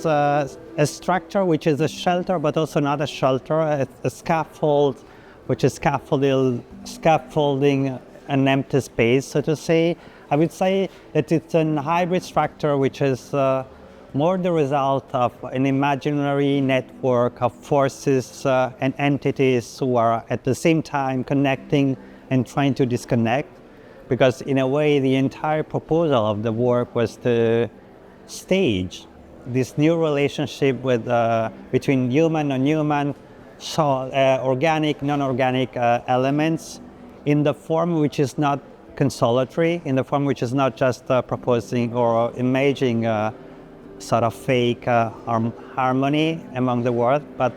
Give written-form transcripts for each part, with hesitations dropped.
a structure which is a shelter, but also not a shelter, a scaffold, which is scaffolding an empty space, so to say. I would say that it's a hybrid structure which is more the result of an imaginary network of forces and entities who are at the same time connecting and trying to disconnect. Because in a way, the entire proposal of the work was to stage this new relationship with, between human and human, organic, non-organic elements in the form which is not consolatory, in the form which is not just proposing or imagining sort of fake harmony among the world, but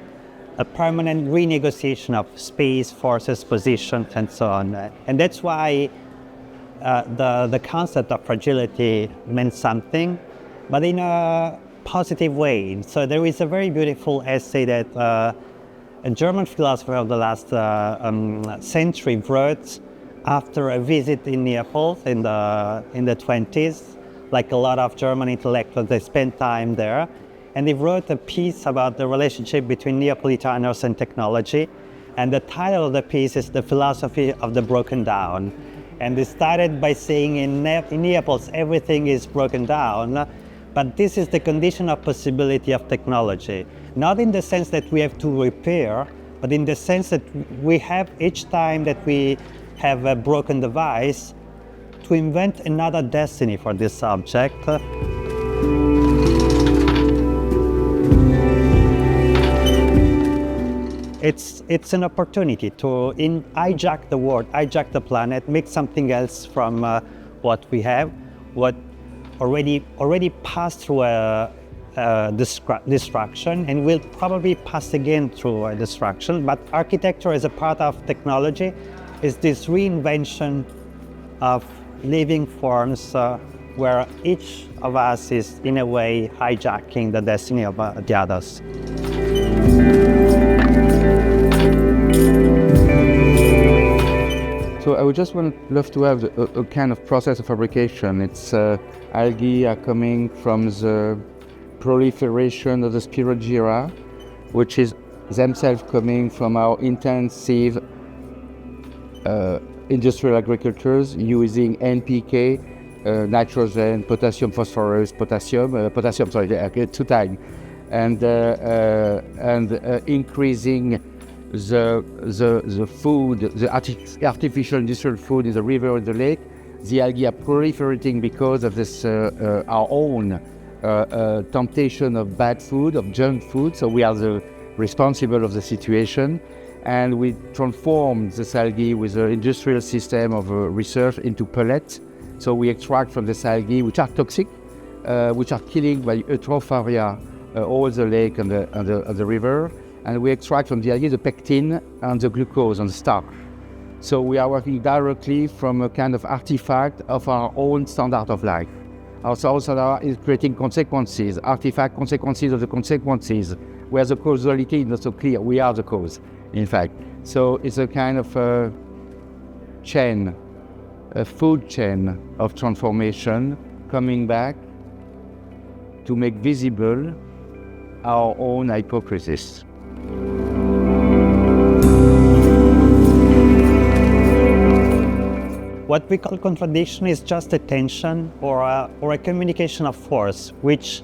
a permanent renegotiation of space, forces, positions, and so on. And that's why the concept of fragility meant something, but in a positive way. So there is a very beautiful essay that a German philosopher of the last century wrote after a visit in Naples in the 20s. Like a lot of German intellectuals, they spent time there. And he wrote a piece about the relationship between Neapolitanos and technology. And the title of the piece is The Philosophy of the Broken Down. And he started by saying in Naples, everything is broken down, but this is the condition of possibility of technology. Not in the sense that we have to repair, but in the sense that we have, each time that we have a broken device, to invent another destiny for this object. It's an opportunity to hijack the world, hijack the planet, make something else from what we have, what already passed through a destruction and will probably pass again through a destruction. But architecture as a part of technology is this reinvention of living forms where each of us is in a way hijacking the destiny of the others. So I would just love to have a kind of process of fabrication. It's algae are coming from the proliferation of the Spirogyra, which is themselves coming from our intensive industrial agricultures using NPK, nitrogen, potassium, phosphorus, two times, and increasing the food, the artificial industrial food in the river and the lake. The algae are proliferating because of this our own temptation of bad food, of junk food. So we are the responsible of the situation. And we transform this algae with an industrial system of research into pellets. So we extract from this algae, which are toxic, which are killing by eutropharia all the lake and the river. And we extract from the algae the pectin and the glucose and the starch. So we are working directly from a kind of artifact of our own standard of life. Our standard is creating consequences, artifact consequences of the consequences, where the causality is not so clear. We are the cause, in fact. So it's a kind of a chain, a food chain of transformation coming back to make visible our own hypocrisies. What we call contradiction is just a tension or a communication of force, which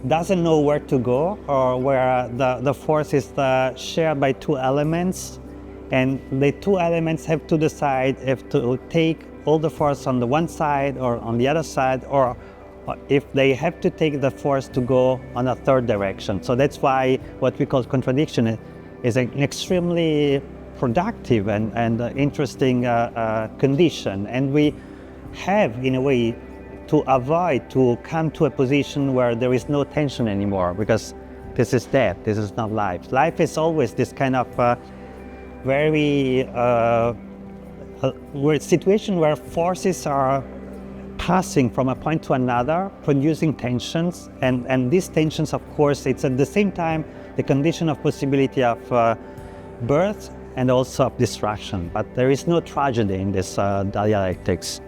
doesn't know where to go, or where the force is shared by two elements, and the two elements have to decide if to take all the force on the one side or on the other side, or if they have to take the force to go on a third direction. So that's why what we call contradiction is an extremely productive and interesting condition. And we have, in a way, to avoid to come to a position where there is no tension anymore, because this is death, this is not life. Life is always this kind of very situation where forces are passing from a point to another, producing tensions, and these tensions, of course, it's at the same time the condition of possibility of birth and also of destruction. But there is no tragedy in this dialectics.